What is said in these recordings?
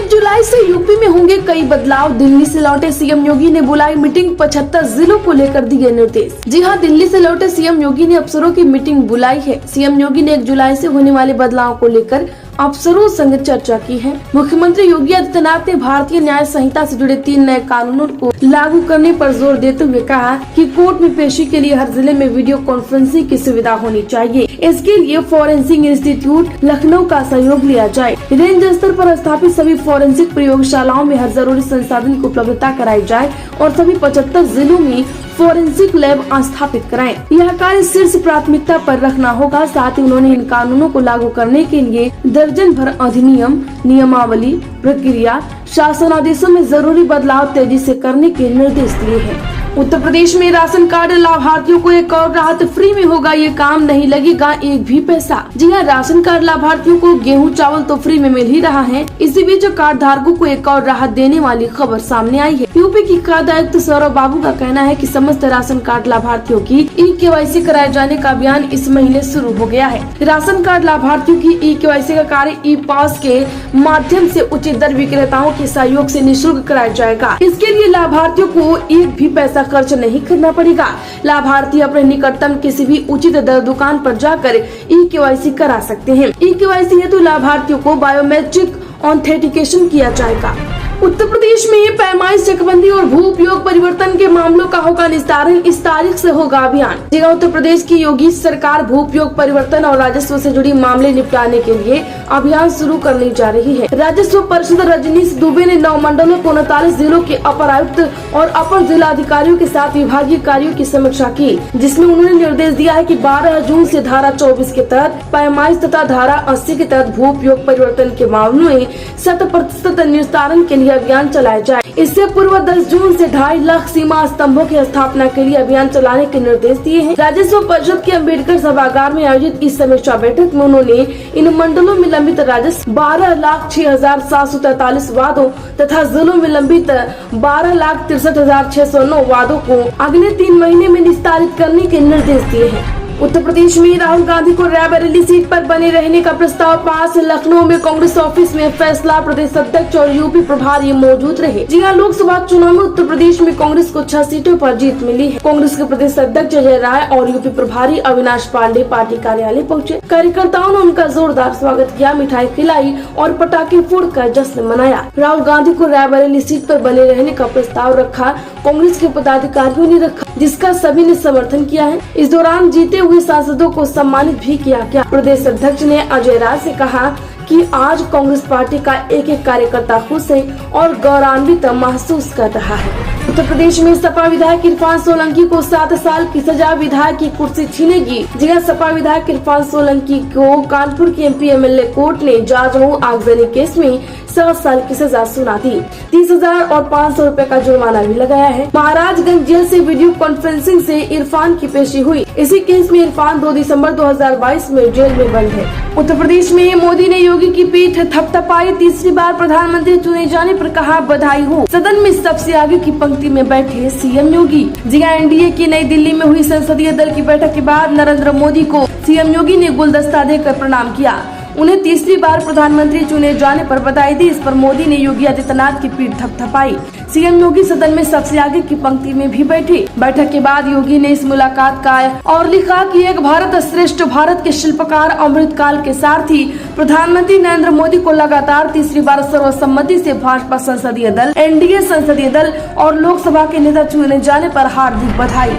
1 जुलाई से यूपी में होंगे कई बदलाव। दिल्ली से लौटे सीएम योगी ने बुलाई मीटिंग, 75 जिलों को लेकर दिए निर्देश। जी हां, दिल्ली से लौटे सीएम योगी ने अफसरों की मीटिंग बुलाई है। सीएम योगी ने 1 जुलाई से होने वाले बदलाव को लेकर अफसरों संग चर्चा की है। मुख्यमंत्री योगी आदित्यनाथ ने भारतीय न्याय संहिता से जुड़े 3 नए कानूनों को लागू करने पर जोर देते हुए कहा कि कोर्ट में पेशी के लिए हर जिले में वीडियो कॉन्फ्रेंसिंग की सुविधा होनी चाहिए। इसके लिए फॉरेंसिक इंस्टीट्यूट लखनऊ का सहयोग लिया जाए। रेंज स्तर पर स्थापित सभी फॉरेंसिक प्रयोगशालाओं में हर जरूरी संसाधन की उपलब्धता कराई जाए और सभी 75 जिलों में फॉरेंसिक लैब स्थापित कराएं। यह कार्य शीर्ष प्राथमिकता पर रखना होगा। साथ ही उन्होंने इन कानूनों को लागू करने के लिए दर्जन भर अधिनियम, नियमावली, प्रक्रिया, शासन आदेशों में जरूरी बदलाव तेजी से करने के निर्देश दिए हैं। उत्तर प्रदेश में राशन कार्ड लाभार्थियों को एक और राहत, फ्री में होगा ये काम, नहीं लगेगा एक भी पैसा। जी हां, राशन कार्ड लाभार्थियों को गेहूं चावल तो फ्री में मिल ही रहा है। इसी बीच कार्ड धारकों को एक और राहत देने वाली खबर सामने आई है। यूपी की खाद्य आयुक्त सौरभ बाबू का कहना है कि समस्त राशन कार्ड लाभार्थियों की ई-केवाईसी कराए जाने का अभियान इस महीने शुरू हो गया है। राशन कार्ड लाभार्थियों की ई-केवाईसी का कार्य ई-पास के माध्यम से उचित दर विक्रेताओं के सहयोग से निःशुल्क कराया जाएगा। इसके लिए लाभार्थियों को एक भी पैसा खर्च नहीं करना पड़ेगा। लाभार्थी अपने निकटतम किसी भी उचित दर दुकान पर जाकर ई-केवाईसी करा सकते हैं। ई-केवाईसी हेतु लाभार्थियों को बायोमेट्रिक ऑथेंटिकेशन किया जाएगा। उत्तर प्रदेश में पैमाइश, चकबंदी और भू उपयोग परिवर्तन के मामलों का होगा निस्तारण, इस तारीख से होगा अभियान। जगह उत्तर प्रदेश की योगी सरकार भू उपयोग परिवर्तन और राजस्व से जुड़ी मामले निपटाने के लिए अभियान शुरू करने जा रही है। राजस्व पार्षद रजनीश दुबे ने 9 मंडलों को 39 जिलों के अपर आयुक्त और अपर जिला अधिकारियों के साथ विभागीय कार्यों की समीक्षा की, जिसमें उन्होंने निर्देश दिया है कि 12 जून से धारा 24 के तहत पैमाइश तथा धारा 80 के तहत भू उपयोग परिवर्तन के मामलों में 100% निस्तारण के अभियान चलाया जाए। इससे पूर्व 10 जून से 2.5 लाख सीमा स्तंभों की स्थापना के लिए अभियान चलाने के निर्देश दिए हैं। राजस्व परिषद के अम्बेडकर सभागार में आयोजित इस समीक्षा बैठक में उन्होंने इन मंडलों में लंबित राजस्व 12,06,743 वादों तथा जिलों में लंबित 12,63,609 वादों को अगले 3 महीने में निस्तारित करने के निर्देश दिए हैं। उत्तर प्रदेश में राहुल गांधी को रायबरेली सीट पर बने रहने का प्रस्ताव पास। लखनऊ में कांग्रेस ऑफिस में फैसला, प्रदेश अध्यक्ष और यूपी प्रभारी मौजूद रहे। जी हां, लोकसभा चुनाव में उत्तर प्रदेश में कांग्रेस को 6 सीटों पर जीत मिली है। कांग्रेस के प्रदेश अध्यक्ष अजय राय और यूपी प्रभारी अविनाश पांडे पार्टी कार्यालय पहुंचे। कार्यकर्ताओं ने उनका जोरदार स्वागत किया, मिठाई खिलाई और पटाखे फोड़कर जश्न मनाया। राहुल गांधी को रायबरेली सीट पर बने रहने का प्रस्ताव रखा, कांग्रेस के पदाधिकारियों ने रखा, जिसका सभी ने समर्थन किया है। इस दौरान जीते हुए सांसदों को सम्मानित भी किया गया। प्रदेश अध्यक्ष ने अजय राय से कहा कि आज कांग्रेस पार्टी का एक एक कार्यकर्ता खुश है और गौरवान्वित महसूस कर रहा है। उत्तर प्रदेश में सपा विधायक इरफान सोलंकी को 7 साल की सजा, विधायक की कुर्सी छीनेगी। जगह सपा विधायक इरफान सोलंकी को कानपुर की एमपी एमएलए कोर्ट ने जांच आगजनी केस में 7 साल की सजा सुना दी। 30,000 और 500 रुपए का जुर्माना भी लगाया है। महाराजगंज जेल से वीडियो कॉन्फ्रेंसिंग से इरफान की पेशी हुई। इसी केस में इरफान 2 दिसंबर 2022 में जेल में बंद है। उत्तर प्रदेश में मोदी ने योगी की पीठ थपथपाई, तीसरी बार प्रधानमंत्री चुने जाने पर कहा बधाई हो। सदन में सबसे आगे की पंक्ति में बैठे सीएम योगी। जिया एनडीए की नई दिल्ली में हुई संसदीय दल की बैठक के बाद नरेंद्र मोदी को सीएम योगी ने गुलदस्ता देकर प्रणाम किया। उन्हें तीसरी बार प्रधानमंत्री चुने जाने पर बधाई दी। इस पर मोदी ने योगी आदित्यनाथ की पीठ थपथपाई। सीएम योगी सदन में सबसे आगे की पंक्ति में भी बैठे। बैठक के बाद योगी ने इस मुलाकात का और लिखा कि एक भारत श्रेष्ठ भारत के शिल्पकार अमृतकाल के सारथी प्रधानमंत्री नरेंद्र मोदी को लगातार तीसरी बार सर्वसम्मति से भाजपा संसदीय दल, एनडीए संसदीय दल और लोकसभा के नेता चुने जाने पर हार्दिक बधाई।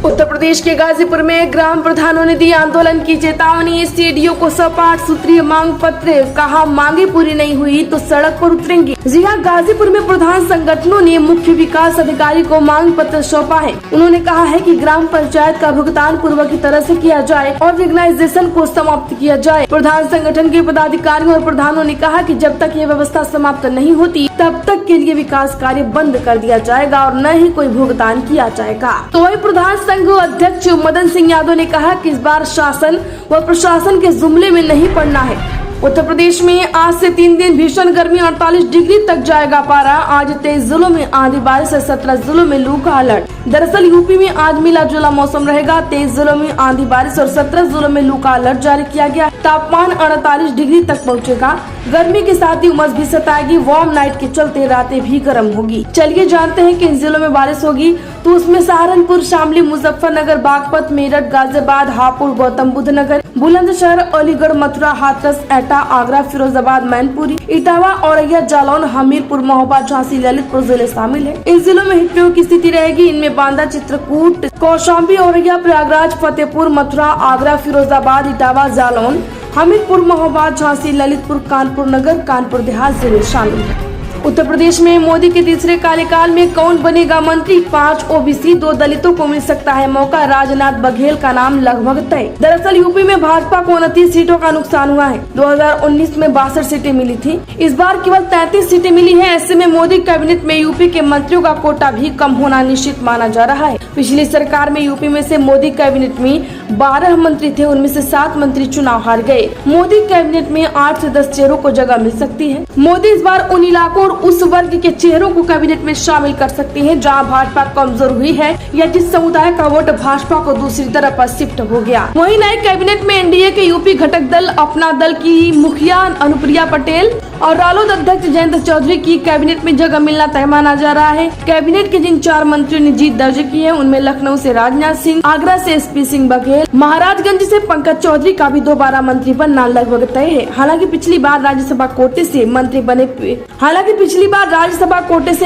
उत्तर प्रदेश के गाजीपुर में ग्राम प्रधानों ने दी आंदोलन की चेतावनी। सीडीओ को 108 सूत्रीय मांग पत्र, कहा मांगे पूरी नहीं हुई तो सड़क पर उतरेंगे। जी हां, गाजीपुर में प्रधान संगठनों ने मुख्य विकास अधिकारी को मांग पत्र सौंपा है। उन्होंने कहा है कि ग्राम पंचायत का भुगतान पूर्व की तरह से किया जाए और रिकग्नाइजेशन को समाप्त किया जाए। प्रधान संगठन के पदाधिकारियों और प्रधानों ने कहा कि जब तक ये व्यवस्था समाप्त नहीं होती तब तक के लिए विकास कार्य बंद कर दिया जाएगा और न ही कोई भुगतान किया जाएगा। तो वही प्रधान संघ अध्यक्ष मदन सिंह यादव ने कहा कि इस बार शासन व प्रशासन के जुमले में नहीं पड़ना है। उत्तर प्रदेश में आज से 3 दिन भीषण गर्मी, 48 डिग्री तक जाएगा पारा। आज 23 जिलों में आंधी बारिश से 17 जिलों में लू का अलर्ट। दरअसल यूपी में आज मिला जुला मौसम रहेगा। 23 जिलों में आंधी बारिश और 17 जिलों में लू का अलर्ट जारी किया गया। तापमान 48 डिग्री तक पहुंचेगा। गर्मी के साथ ही उमस भी सताएगी। वार्म नाइट के चलते रातें भी गर्म होगी। चलिए जानते हैं कि इन जिलों में बारिश होगी तो उसमें सहारनपुर, शामली, मुजफ्फरनगर, बागपत, मेरठ, गाजियाबाद, हापुड़, गौतम बुद्ध नगर, बुलंदशहर, अलीगढ़, मथुरा, हाथरस, एटा, आगरा, फिरोजाबाद, मैनपुरी, इटावा, औरैया, जालौन, हमीरपुर, महोबा, झांसी, ललितपुर जिले शामिल है। इन जिलों में हीट वेव की स्थिति रहेगी। इनमें बांदा, चित्रकूट, कौशाम्बी, औरैया, प्रयागराज, फतेहपुर, मथुरा, आगरा, फिरोजाबाद, इटावा, जालौन, हमीरपुर, महोबा, झांसी, ललितपुर, कानपुर नगर, कानपुर देहात जिले शामिल हैं। उत्तर प्रदेश में मोदी के तीसरे कार्यकाल में कौन बनेगा मंत्री? 5 ओबीसी, 2 दलितों को मिल सकता है मौका। राजनाथ बघेल का नाम लगभग तय। दरअसल यूपी में भाजपा को 29 सीटों का नुकसान हुआ है। 2019 में 62 सीटें मिली थी, इस बार केवल 33 सीटें मिली हैं। ऐसे में मोदी कैबिनेट में यूपी के मंत्रियों का कोटा भी कम होना निश्चित माना जा रहा है। पिछली सरकार में यूपी में से मोदी कैबिनेट में 12 मंत्री थे, उनमें से 7 मंत्री चुनाव हार गए। मोदी कैबिनेट में 8 से 10 चेहरों को जगह मिल सकती है। मोदी इस बार उन इलाकों उस वर्ग के चेहरों को कैबिनेट में शामिल कर सकते हैं जहां भाजपा कमजोर हुई है या जिस समुदाय का वोट भाजपा को दूसरी तरफ पर शिफ्ट हो गया। वहीं नए कैबिनेट में एनडीए के यूपी घटक दल अपना दल की मुखिया अनुप्रिया पटेल और रालोद अध्यक्ष जयंत चौधरी की कैबिनेट में जगह मिलना तय माना जा रहा है। कैबिनेट के जिन 4 मंत्रियों ने जीत दर्ज की है उनमें लखनऊ से राजनाथ सिंह, आगरा से एसपी सिंह बघेल, महाराजगंज से पंकज चौधरी का भी दोबारा मंत्री बनना लगभग तय है। हालांकि पिछली बार राज्यसभा कोटे से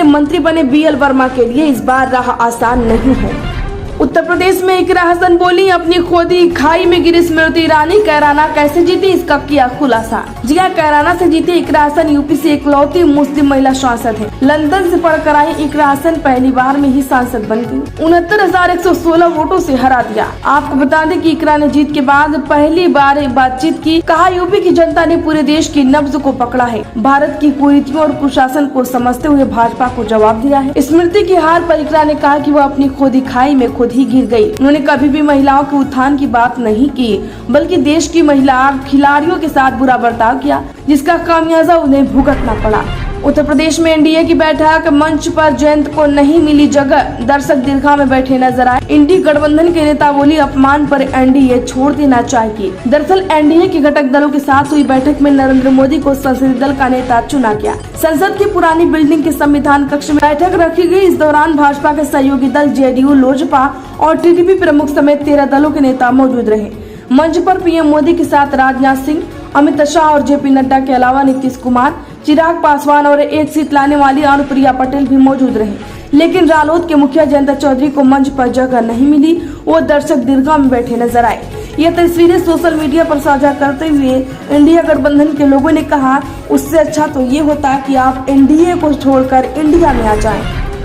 मंत्री बने बीएल वर्मा के लिए इस बार राह आसान नहीं है। उत्तर प्रदेश में इकरा हसन बोली, अपनी खोदी खाई में गिरी स्मृति ईरानी, कैराना कैसे जीती इसका किया खुलासा। जी हां, कैराना से जीती इकरा हसन यूपी से इकलौती मुस्लिम महिला सांसद है। लंदन से पढ़कर आई इकरा हसन पहली बार में ही सांसद बन गई। 69,116 वोटों से हरा दिया। आपको बता दें कि इकरा ने जीत के बाद पहली बार बातचीत की। कहा, यूपी की जनता ने पूरे देश की नब्ज को पकड़ा है। भारत की कुरीतियों और कुशासन को समझते हुए भाजपा को जवाब दिया है। स्मृति की हार पर इकरा ने कहा कि वह अपनी खोदी खाई में खुद ही गिर गई। उन्होंने कभी भी महिलाओं के उत्थान की बात नहीं की, बल्कि देश की महिला खिलाड़ियों के साथ बुरा बर्ताव किया, जिसका खामियाजा उन्हें भुगतना पड़ा। उत्तर प्रदेश में एनडीए की बैठक मंच पर जयंत को नहीं मिली जगह, दर्शक दीर्घा में बैठे नजर आए। इंडी गठबंधन के नेता बोली, अपमान पर एनडीए छोड़ देना चाहिए। दरअसल एनडीए के घटक दलों के साथ हुई बैठक में नरेंद्र मोदी को संसदीय दल का नेता चुना गया। संसद की पुरानी बिल्डिंग के संविधान कक्ष में बैठक रखी गई। इस दौरान भाजपा के सहयोगी दल जेडीयू, लोजपा और टीडीपी प्रमुख समेत 13 दलों के नेता मौजूद रहे। मंच पर पीएम मोदी के साथ राजनाथ सिंह, अमित शाह और जेपी नड्डा के अलावा नीतीश कुमार, चिराग पासवान और एक सीट लाने वाली अनुप्रिया पटेल भी मौजूद रहे। लेकिन रालोद के मुखिया जयंत चौधरी को मंच पर जगह नहीं मिली, वो दर्शक दीर्घा में बैठे नजर आए। ये तस्वीरें सोशल मीडिया पर साझा करते हुए इंडिया गठबंधन के लोगों ने कहा, उससे अच्छा तो ये होता कि आप एनडीए को छोड़कर इंडिया में आ जाएं।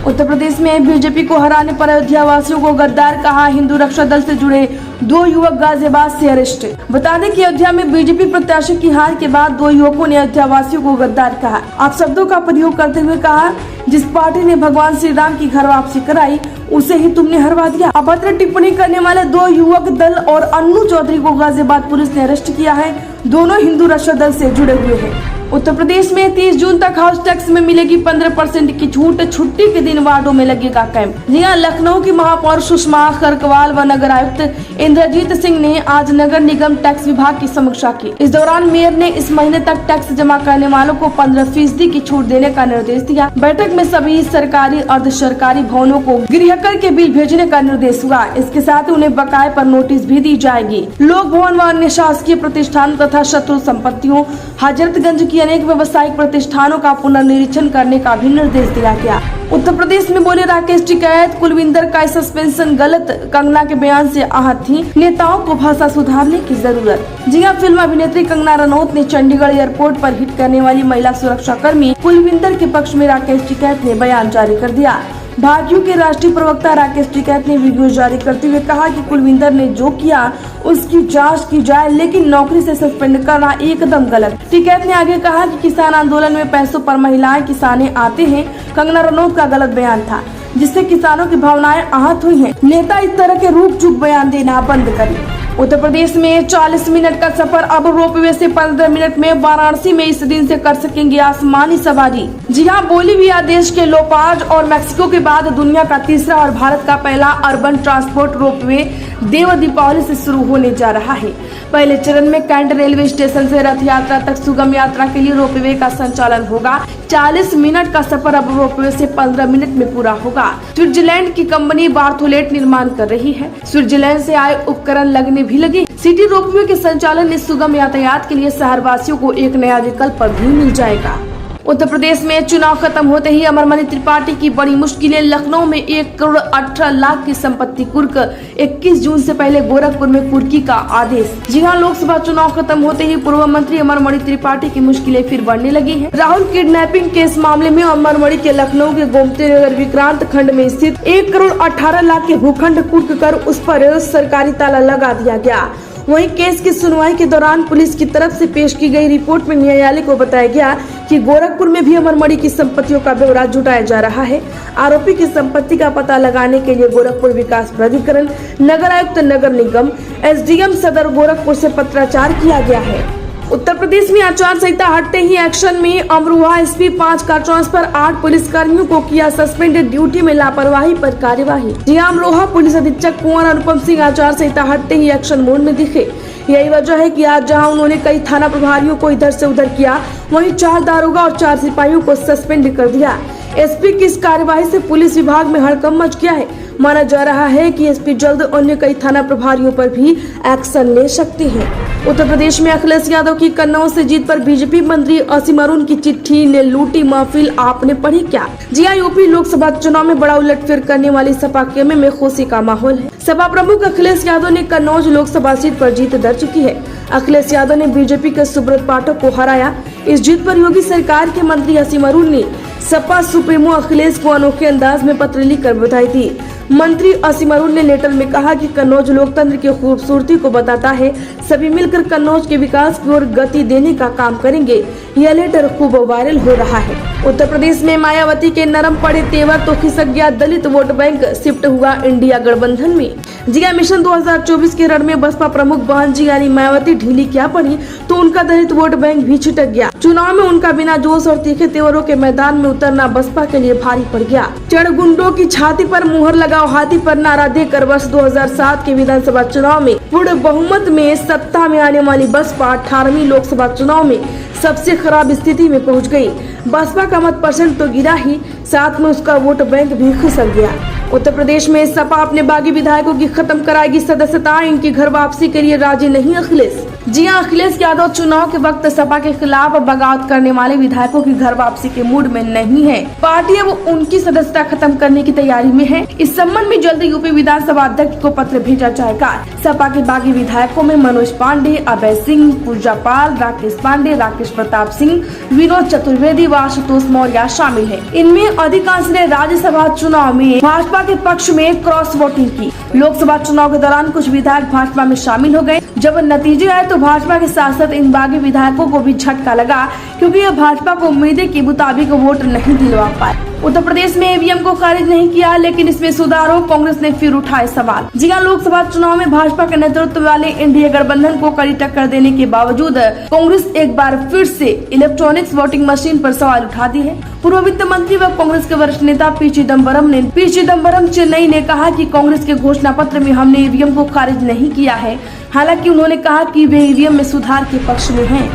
उत्तर प्रदेश में बीजेपी को हराने पर अयोध्या वासियों को गद्दार कहा। हिंदू रक्षा दल से जुड़े 2 युवक गाजियाबाद से अरेस्ट। बता दें कि अयोध्या में बीजेपी प्रत्याशी की हार के बाद 2 युवकों ने अयोध्या वासियों को गद्दार कहा। आप शब्दों का प्रयोग करते हुए कहा, जिस पार्टी ने भगवान श्री राम की घर वापसी कराई उसे ही तुमने हरवा दिया। अभद्र टिप्पणी करने वाले 2 युवक दल और अन्नू चौधरी को गाजियाबाद पुलिस ने अरेस्ट किया है। दोनों हिंदू रक्षा दल से जुड़े हुए हैं। उत्तर प्रदेश में 30 जून तक हाउस टैक्स में मिलेगी 15% की छूट। छुट्टी के दिन वार्डों में लगेगा कैंप। जी हां, लखनऊ की महापौर सुषमा खरकवाल व नगर आयुक्त इंद्रजीत सिंह ने आज नगर निगम टैक्स विभाग की समीक्षा की। इस दौरान मेयर ने इस महीने तक टैक्स जमा करने वालों को 15% की छूट देने का निर्देश दिया। बैठक में सभी सरकारी अर्ध सरकारी भवनों को गृहकर के बिल भेजने का निर्देश हुआ। इसके साथ उन्हें बकाये पर नोटिस भी दी जाएगी। लोक भवन व अन्य शासकीय प्रतिष्ठान तथा शत्रु संपत्तियों, हजरतगंज की अनेक व्यावसायिक प्रतिष्ठानों का पुनर्निरीक्षण करने का भी निर्देश दिया गया। उत्तर प्रदेश में बोले राकेश टिकैत, कुलविंदर का सस्पेंशन गलत, कंगना के बयान से आहत थी, नेताओं को भाषा सुधारने की जरूरत। जी हां, फिल्म अभिनेत्री कंगना रनौत ने चंडीगढ़ एयरपोर्ट पर हिट करने वाली महिला सुरक्षा कर्मी कुलविंदर के पक्ष में राकेश टिकैत ने बयान जारी कर दिया। भाजपा के राष्ट्रीय प्रवक्ता राकेश टिकैत ने वीडियो जारी करते हुए कहा कि कुलविंदर ने जो किया उसकी जांच की जाए, लेकिन नौकरी से सस्पेंड करना एकदम गलत। टिकैत ने आगे कहा कि किसान आंदोलन में पैसों पर महिलाएं किसाने आते हैं, कंगना रनौत का गलत बयान था जिससे किसानों की भावनाएं आहत हुई हैं। नेता इस तरह के रूप चुप बयान देना बंद करें। उत्तर प्रदेश में 40 मिनट का सफर अब रोपवे से 15 मिनट में। वाराणसी में इस दिन से कर सकेंगे आसमानी सवारी। जी हां, बोलीविया देश के लोपाज और मैक्सिको के बाद दुनिया का तीसरा और भारत का पहला अर्बन ट्रांसपोर्ट रोपवे देव दीपावली से शुरू होने जा रहा है। पहले चरण में कैंट रेलवे स्टेशन से रथ यात्रा तक सुगम यात्रा के लिए रोपवे का संचालन होगा। 40 मिनट का सफर अब रोपवे से 15 मिनट में पूरा होगा। स्विट्जरलैंड की कंपनी बार्थोलेट निर्माण कर रही है। स्विट्जरलैंड से आए उपकरण लगने भी लगे। सिटी रोपवे के संचालन में सुगम यातायात के लिए शहरवासियों को एक नया विकल्प भी मिल जाएगा। उत्तर प्रदेश में चुनाव खत्म होते ही अमरमणि त्रिपाठी की बड़ी मुश्किलें। लखनऊ में 1 करोड़ 18 लाख की संपत्ति कुर्क। 21 जून से पहले गोरखपुर में कुर्की का आदेश। जी हां, लोकसभा चुनाव खत्म होते ही पूर्व मंत्री अमरमणि त्रिपाठी की मुश्किलें फिर बढ़ने लगी हैं। राहुल किडनैपिंग केस मामले में अमरमणि के लखनऊ के गोमती नगर विक्रांत खंड में स्थित 1 करोड़ 18 लाख के भूखंड कुर्क कर उस पर सरकारी ताला लगा दिया गया। वहीं केस की सुनवाई के दौरान पुलिस की तरफ से पेश की गई रिपोर्ट में न्यायालय को बताया गया कि गोरखपुर में भी अमरमणि की संपत्तियों का ब्यौरा जुटाया जा रहा है। आरोपी की संपत्ति का पता लगाने के लिए गोरखपुर विकास प्राधिकरण, नगर आयुक्त नगर निगम, एसडीएम सदर गोरखपुर से पत्राचार किया गया है। उत्तर प्रदेश में आचार संहिता हटते ही एक्शन में अमरोहा एसपी 5 का ट्रांसफर। 8 पुलिसकर्मियों को किया सस्पेंडेड, ड्यूटी में लापरवाही पर कार्यवाही। जी अमरोहा पुलिस अधीक्षक कुंवर अनुपम सिंह आचार संहिता हटते ही एक्शन मोड में दिखे। यही वजह है कि आज जहां उन्होंने कई थाना प्रभारियों को इधर से उधर किया, वहीं 4 दारोगा और 4 सिपाहियों को सस्पेंड कर दिया। एसपी की इस कार्यवाही से पुलिस विभाग में हड़कंप मच गया है। माना जा रहा है कि एसपी जल्द अन्य कई थाना प्रभारियों पर भी एक्शन ले सकते हैं। उत्तर प्रदेश में अखिलेश यादव की कन्नौज से जीत पर बीजेपी मंत्री असीम अरुण की चिट्ठी ने लूटी महफिल, आपने पढ़ी क्या? जी हां, यूपी लोकसभा चुनाव में बड़ा उलटफेर करने वाली सपा खेमे में खुशी का माहौल है। सपा प्रमुख अखिलेश यादव ने कन्नौज लोकसभा सीट पर जीत दर्ज की है। अखिलेश यादव ने बीजेपी के सुब्रत पाठक को हराया। इस जीत पर योगी सरकार के मंत्री असीम अरुण ने सपा सुप्रीमो अखिलेश को अनोखे अंदाज में पत्र लिखकर बधाई दी। मंत्री असीम अरुण ने लेटर में कहा कि कन्नौज लोकतंत्र की खूबसूरती को बताता है। सभी मिलकर कन्नौज के विकास की ओर गति देने का काम करेंगे। यह लेटर खूब वायरल हो रहा है। उत्तर प्रदेश में मायावती के नरम पड़े तेवर तो खिसक गया दलित वोट बैंक, शिफ्ट हुआ इंडिया गठबंधन में। जिया मिशन 2024 के रण में बसपा प्रमुख बहन जी यानी मायावती ढीली क्या पड़ी तो उनका दलित वोट बैंक भी छिटक गया। चुनाव में उनका बिना जोश और तीखे तेवरों के मैदान में उतरना बसपा के लिए भारी पड़ गया। चढ़गुंडों की छाती पर मुहर लगाओ हाथी पर नारा देकर वर्ष 2007 के विधानसभा चुनाव में पूर्ण बहुमत में सत्ता में आने वाली बसपा 18वीं लोकसभा चुनाव में सबसे खराब स्थिति में पहुंच गई। बसपा का मत परसेंट तो गिरा ही, साथ में उसका वोट बैंक भी खिसक गया। उत्तर प्रदेश में सपा अपने बागी विधायकों की खत्म कराएगी सदस्यता, इनकी घर वापसी के लिए राजी नहीं अखिलेश। जी हां, अखिलेश यादव चुनाव के वक्त सपा के खिलाफ बगावत करने वाले विधायकों की घर वापसी के मूड में नहीं है। पार्टी अब उनकी सदस्यता खत्म करने की तैयारी में है। इस संबंध में जल्द यूपी विधानसभा अध्यक्ष को पत्र भेजा जाएगा। सपा के बागी विधायकों में मनोज पांडे, अभय सिंह, पूजा पाल, राकेश पांडे, राकेश प्रताप सिंह, विनोद चतुर्वेदी व आशुतोष मौर्य शामिल है। इनमें अधिकांश ने राज्यसभा चुनाव में भाजपा के पक्ष में क्रॉस वोटिंग की। लोकसभा चुनाव के दौरान कुछ विधायक भाजपा में शामिल हो गए। जब नतीजे आए तो भाजपा के साथ साथ इन बागी विधायकों को भी झटका लगा, क्योंकि ये भाजपा को उम्मीदें के मुताबिक वोट नहीं दिलवा पाए। उत्तर प्रदेश में ईवीएम को खारिज नहीं किया, लेकिन इसमें सुधारों, कांग्रेस ने फिर उठाए सवाल। जी हां, लोकसभा चुनाव में भाजपा के नेतृत्व वाले एनडीए गठबंधन को कड़ी टक्कर देने के बावजूद कांग्रेस एक बार फिर से इलेक्ट्रॉनिक्स वोटिंग मशीन पर सवाल उठा दी है। पूर्व वित्त मंत्री व कांग्रेस के वरिष्ठ नेता पी चिदम्बरम चेन्नई ने कहा कि कांग्रेस के घोषणा पत्र में हमने ईवीएम को खारिज नहीं किया है। हालांकि उन्होंने कहा कि वे ईवीएम में सुधार के पक्ष में हैं।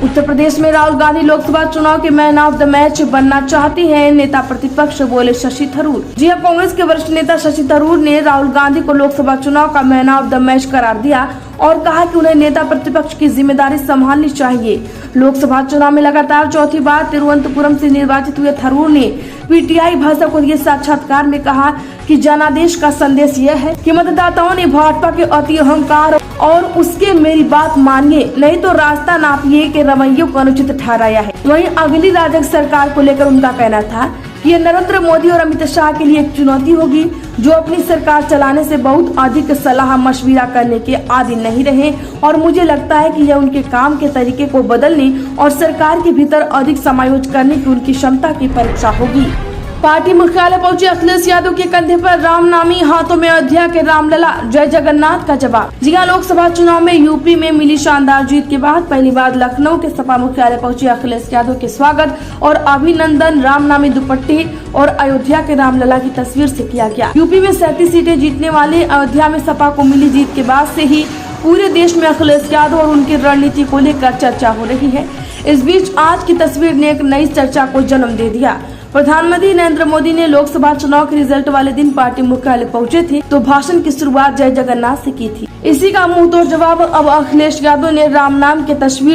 उत्तर प्रदेश में राहुल गांधी लोकसभा चुनाव के मैन ऑफ द मैच बनना चाहती हैं, नेता प्रतिपक्ष बोले शशि थरूर। जी हां, कांग्रेस के वरिष्ठ नेता शशि थरूर ने राहुल गांधी को लोकसभा चुनाव का मैन ऑफ द मैच करार दिया और कहा कि उन्हें नेता प्रतिपक्ष की जिम्मेदारी संभालनी चाहिए। लोकसभा चुनाव में लगातार चौथी बार तिरुवनंतपुरम से निर्वाचित हुए थरूर ने पीटीआई भाषा को दिए साक्षात्कार में कहा कि जनादेश का संदेश यह है कि मतदाताओं ने भाजपा के अति अहंकार और उसके मेरी बात मानिए, नहीं तो रास्ता नापिए के रवैये को अनुचित ठहराया है। वहीं अगली राजग सरकार को लेकर उनका कहना था कि ये नरेंद्र मोदी और अमित शाह के लिए एक चुनौती होगी, जो अपनी सरकार चलाने से बहुत अधिक सलाह मशविरा करने के आदी नहीं रहे और मुझे लगता है कि यह उनके काम के तरीके को बदलने और सरकार के भीतर अधिक समायोजन करने की उनकी क्षमता की परीक्षा होगी। पार्टी मुख्यालय पहुंचे अखिलेश यादव के कंधे पर रामनामी, हाथों में अयोध्या के रामलला, जय जगन्नाथ का जवाब। जी हां, लोकसभा चुनाव में यूपी में मिली शानदार जीत के बाद पहली बार लखनऊ के सपा मुख्यालय पहुंचे अखिलेश यादव के स्वागत और अभिनंदन रामनामी दुपट्टे और अयोध्या के रामलला की तस्वीर से किया गया। यूपी में 37 सीटें जीतने वाले अयोध्या में सपा को मिली जीत के बाद से ही पूरे देश में अखिलेश यादव और उनकी रणनीति को लेकर चर्चा हो रही है। इस बीच आज की तस्वीर ने एक नई चर्चा को जन्म दे दिया। प्रधानमंत्री नरेंद्र मोदी ने लोकसभा चुनाव के रिजल्ट वाले दिन पार्टी मुख्यालय पहुंचे थे तो भाषण की शुरुआत जय जगन्नाथ से की थी। इसी का मुंह तोड़ जवाब अब अखिलेश यादव ने राम नाम की तस्वीर